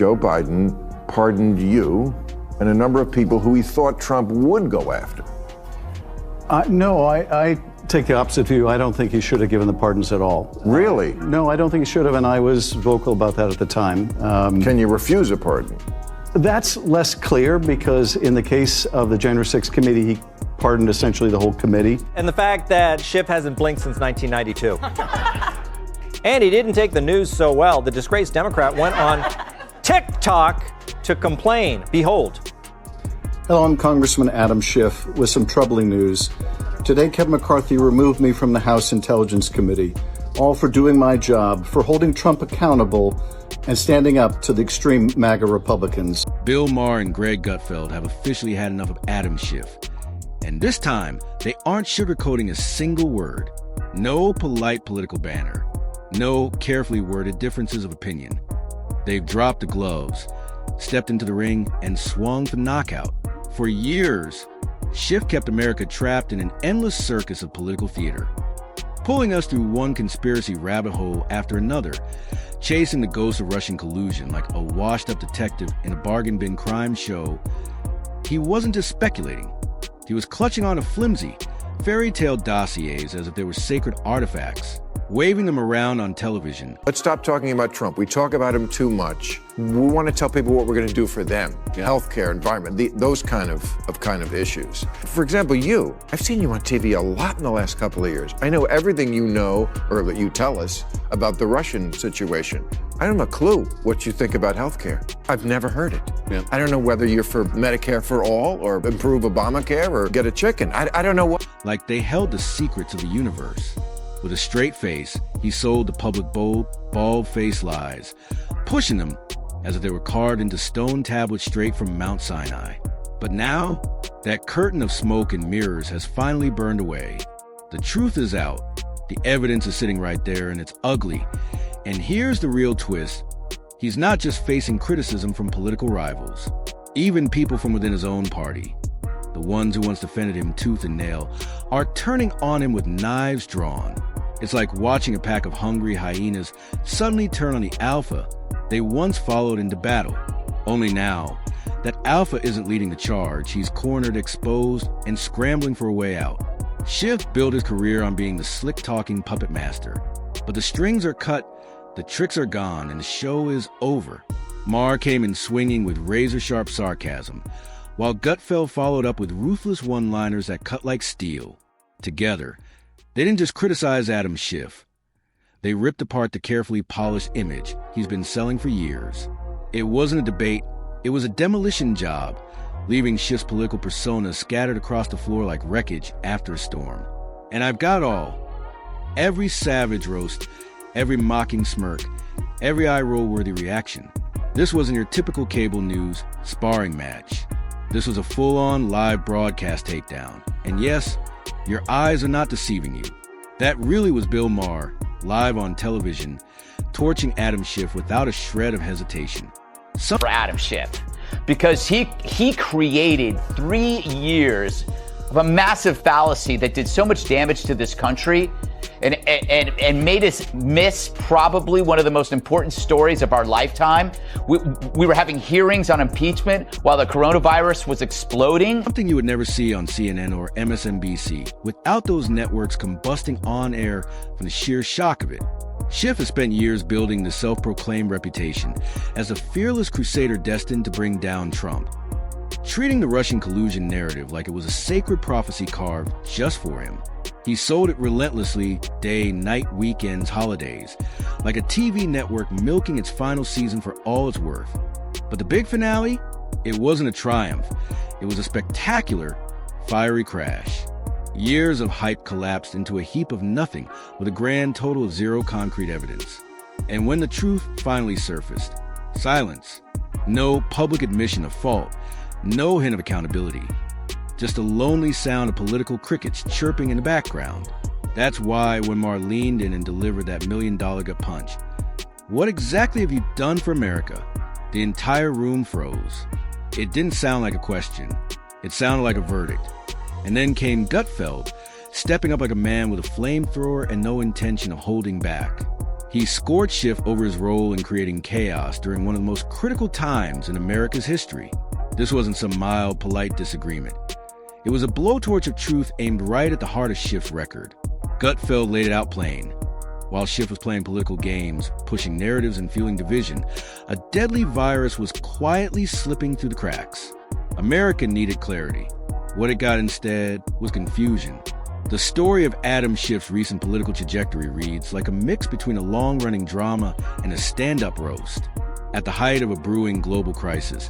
Joe Biden pardoned you and a number of people who he thought Trump would go after. No, I take the opposite view. I don't think he should have given the pardons at all. Really? No, I don't think he should have, and I was vocal about that at the time. Can you refuse a pardon? That's less clear because in the case of the January 6th committee, he pardoned essentially the whole committee. And the fact that Schiff hasn't blinked since 1992. And he didn't take the news so well. The disgraced Democrat went on TikTok to complain. Behold. Hello, I'm Congressman Adam Schiff with some troubling news. Today, Kevin McCarthy removed me from the House Intelligence Committee, all for doing my job, for holding Trump accountable and standing up to the extreme MAGA Republicans. Bill Maher and Greg Gutfeld have officially had enough of Adam Schiff. And this time, they aren't sugarcoating a single word. No polite political banter. No carefully worded differences of opinion. They've dropped the gloves, stepped into the ring, and swung for knockout. For years, Schiff kept America trapped in an endless circus of political theater, pulling us through one conspiracy rabbit hole after another, chasing the ghost of Russian collusion like a washed-up detective in a bargain bin crime show. He wasn't just speculating. He was clutching on to flimsy, fairy tale dossiers as if they were sacred artifacts, waving them around on television. Let's stop talking about Trump. We talk about him too much. We want to tell people what we're going to do for them. Yeah. Healthcare, environment, those kind of issues. For example, I've seen you on TV a lot in the last couple of years. I know everything you know, or that you tell us, about the Russian situation. I don't have a clue what you think about healthcare. I've never heard it. Yeah. I don't know whether you're for Medicare for all, or improve Obamacare, or get a chicken. I don't know what. Like they held the secrets of the universe. With a straight face, he sold the public bold, bald-faced lies, pushing them as if they were carved into stone tablets straight from Mount Sinai. But now, that curtain of smoke and mirrors has finally burned away. The truth is out. The evidence is sitting right there, and it's ugly. And here's the real twist. He's not just facing criticism from political rivals, even people from within his own party. The ones who once defended him tooth and nail are turning on him with knives drawn. It's like watching a pack of hungry hyenas suddenly turn on the alpha they once followed into battle. Only now, that alpha isn't leading the charge. He's cornered, exposed, and scrambling for a way out. Schiff built his career on being the slick-talking puppet master. But the strings are cut, the tricks are gone, and the show is over. Maher came in swinging with razor-sharp sarcasm, while Gutfeld followed up with ruthless one-liners that cut like steel. Together, they didn't just criticize Adam Schiff. They ripped apart the carefully polished image he's been selling for years. It wasn't a debate, it was a demolition job, leaving Schiff's political persona scattered across the floor like wreckage after a storm. And I've got all. Every savage roast, every mocking smirk, every eye-roll-worthy reaction. This wasn't your typical cable news sparring match. This was a full-on live broadcast takedown. And yes, your eyes are not deceiving you. That really was Bill Maher, live on television, torching Adam Schiff without a shred of hesitation. For Adam Schiff, because he created 3 years of a massive fallacy that did so much damage to this country and made us miss probably one of the most important stories of our lifetime. We were having hearings on impeachment while the coronavirus was exploding. Something you would never see on CNN or MSNBC without those networks combusting on air from the sheer shock of it. Schiff has spent years building the self-proclaimed reputation as a fearless crusader destined to bring down Trump, treating the Russian collusion narrative like it was a sacred prophecy carved just for him. He sold it relentlessly, day, night, weekends, holidays, like a TV network milking its final season for all it's worth. But the big finale? It wasn't a triumph. It was a spectacular, fiery crash. Years of hype collapsed into a heap of nothing with a grand total of zero concrete evidence. And when the truth finally surfaced, silence. No public admission of fault. No hint of accountability. Just a lonely sound of political crickets chirping in the background. That's why when Maher leaned in and delivered that $1 million gut punch, "What exactly have you done for America?" the entire room froze. It didn't sound like a question. It sounded like a verdict. And then came Gutfeld, stepping up like a man with a flamethrower and no intention of holding back. He scored Schiff over his role in creating chaos during one of the most critical times in America's history. This wasn't some mild, polite disagreement. It was a blowtorch of truth aimed right at the heart of Schiff's record. Gutfeld laid it out plain. While Schiff was playing political games, pushing narratives and fueling division, a deadly virus was quietly slipping through the cracks. America needed clarity. What it got instead was confusion. The story of Adam Schiff's recent political trajectory reads like a mix between a long-running drama and a stand-up roast. At the height of a brewing global crisis,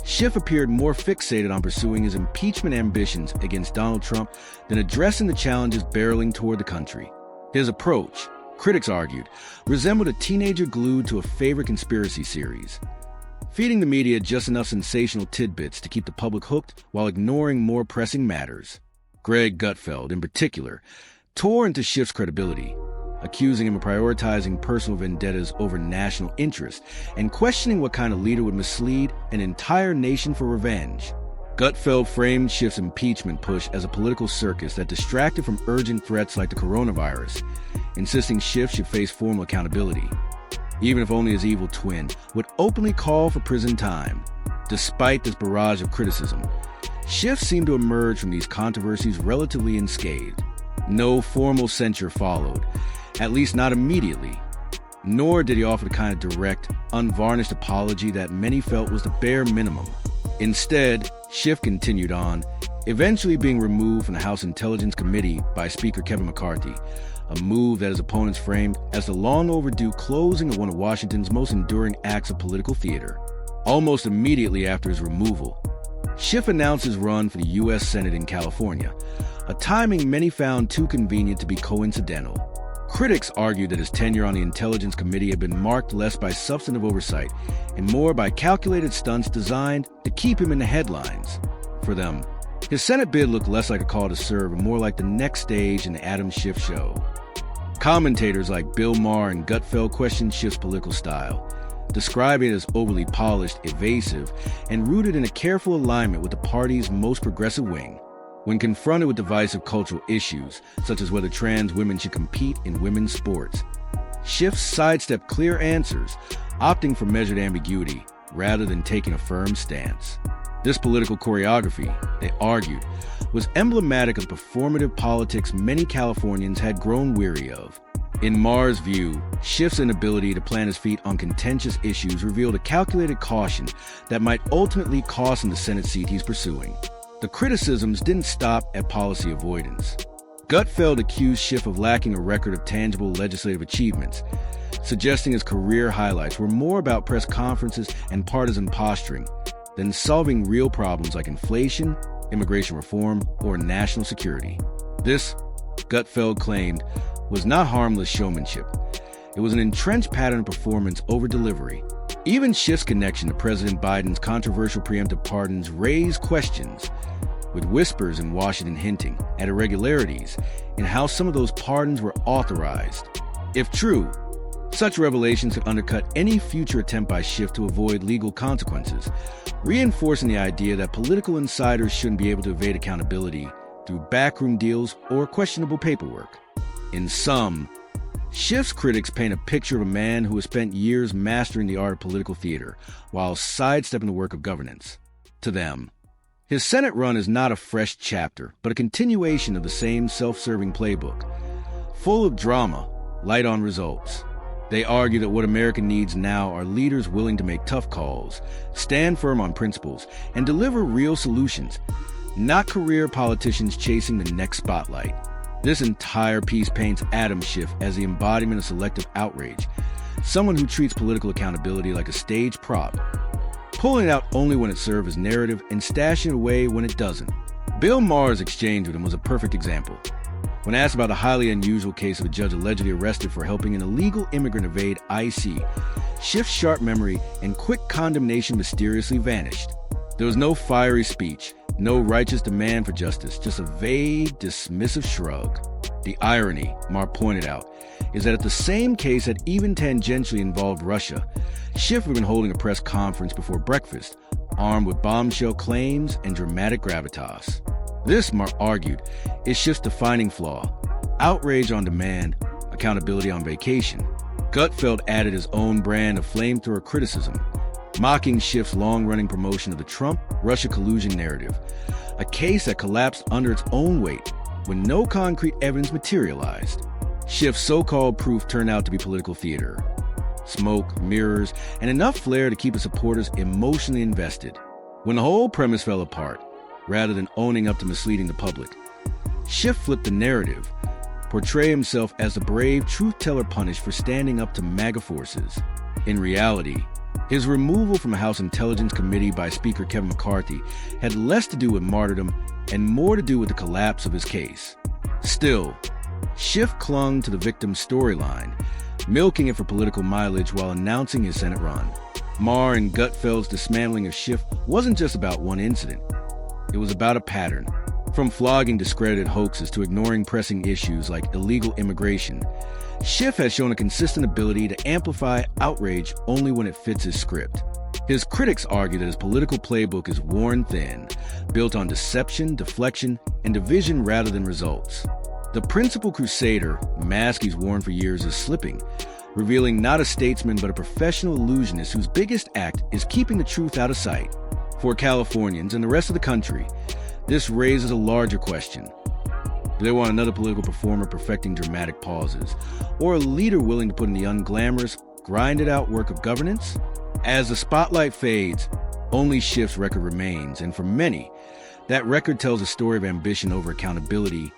Schiff appeared more fixated on pursuing his impeachment ambitions against Donald Trump than addressing the challenges barreling toward the country. His approach, critics argued, resembled a teenager glued to a favorite conspiracy series, feeding the media just enough sensational tidbits to keep the public hooked while ignoring more pressing matters. Greg Gutfeld, in particular, tore into Schiff's credibility, accusing him of prioritizing personal vendettas over national interest and questioning what kind of leader would mislead an entire nation for revenge. Gutfeld framed Schiff's impeachment push as a political circus that distracted from urgent threats like the coronavirus, insisting Schiff should face formal accountability, even if only his evil twin would openly call for prison time. Despite this barrage of criticism, Schiff seemed to emerge from these controversies relatively unscathed. No formal censure followed, at least not immediately, nor did he offer the kind of direct, unvarnished apology that many felt was the bare minimum. Instead, Schiff continued on, eventually being removed from the House Intelligence Committee by Speaker Kevin McCarthy, a move that his opponents framed as the long overdue closing of one of Washington's most enduring acts of political theater. Almost immediately after his removal, Schiff announced his run for the U.S. Senate in California, a timing many found too convenient to be coincidental. Critics argued that his tenure on the Intelligence Committee had been marked less by substantive oversight and more by calculated stunts designed to keep him in the headlines. For them, his Senate bid looked less like a call to serve and more like the next stage in the Adam Schiff show. Commentators like Bill Maher and Gutfeld questioned Schiff's political style, describing it as overly polished, evasive, and rooted in a careful alignment with the party's most progressive wing. When confronted with divisive cultural issues, such as whether trans women should compete in women's sports, Schiff sidestepped clear answers, opting for measured ambiguity rather than taking a firm stance. This political choreography, they argued, was emblematic of the performative politics many Californians had grown weary of. In Maher's view, Schiff's inability to plant his feet on contentious issues revealed a calculated caution that might ultimately cost him the Senate seat he's pursuing. The criticisms didn't stop at policy avoidance. Gutfeld accused Schiff of lacking a record of tangible legislative achievements, suggesting his career highlights were more about press conferences and partisan posturing than solving real problems like inflation, immigration reform, or national security. This, Gutfeld claimed, was not harmless showmanship. It was an entrenched pattern of performance over delivery. Even Schiff's connection to President Biden's controversial preemptive pardons raised questions, with whispers in Washington hinting at irregularities in how some of those pardons were authorized. If true, such revelations could undercut any future attempt by Schiff to avoid legal consequences, reinforcing the idea that political insiders shouldn't be able to evade accountability through backroom deals or questionable paperwork. In sum, Schiff's critics paint a picture of a man who has spent years mastering the art of political theater while sidestepping the work of governance. To them, his Senate run is not a fresh chapter, but a continuation of the same self-serving playbook, full of drama, light on results. They argue that what America needs now are leaders willing to make tough calls, stand firm on principles, and deliver real solutions, not career politicians chasing the next spotlight. This entire piece paints Adam Schiff as the embodiment of selective outrage, someone who treats political accountability like a stage prop, pulling it out only when it serves as narrative and stashing it away when it doesn't. Bill Maher's exchange with him was a perfect example. When asked about the highly unusual case of a judge allegedly arrested for helping an illegal immigrant evade IC, Schiff's sharp memory and quick condemnation mysteriously vanished. There was no fiery speech, no righteous demand for justice, just a vague, dismissive shrug. The irony, Maher pointed out, is that if the same case had even tangentially involved Russia, Schiff would have been holding a press conference before breakfast, armed with bombshell claims and dramatic gravitas. This, Maher argued, is Schiff's defining flaw: outrage on demand, accountability on vacation. Gutfeld added his own brand of flamethrower criticism, mocking Schiff's long-running promotion of the Trump-Russia collusion narrative, a case that collapsed under its own weight when no concrete evidence materialized. Schiff's so-called proof turned out to be political theater. Smoke, mirrors, and enough flair to keep his supporters emotionally invested. When the whole premise fell apart, rather than owning up to misleading the public, Schiff flipped the narrative, portraying himself as a brave truth-teller punished for standing up to MAGA forces. In reality, his removal from the House Intelligence Committee by Speaker Kevin McCarthy had less to do with martyrdom and more to do with the collapse of his case. Still, Schiff clung to the victim's storyline, milking it for political mileage while announcing his Senate run. Maher and Gutfeld's dismantling of Schiff wasn't just about one incident. It was about a pattern. From flogging discredited hoaxes to ignoring pressing issues like illegal immigration, Schiff has shown a consistent ability to amplify outrage only when it fits his script. His critics argue that his political playbook is worn thin, built on deception, deflection, and division rather than results. The principal crusader, mask he's worn for years, is slipping, revealing not a statesman but a professional illusionist whose biggest act is keeping the truth out of sight. For Californians and the rest of the country, this raises a larger question. Do they want another political performer perfecting dramatic pauses, or a leader willing to put in the unglamorous, grinded-out work of governance? As the spotlight fades, only Schiff's record remains, and for many, that record tells a story of ambition over accountability,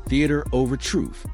theater over truth,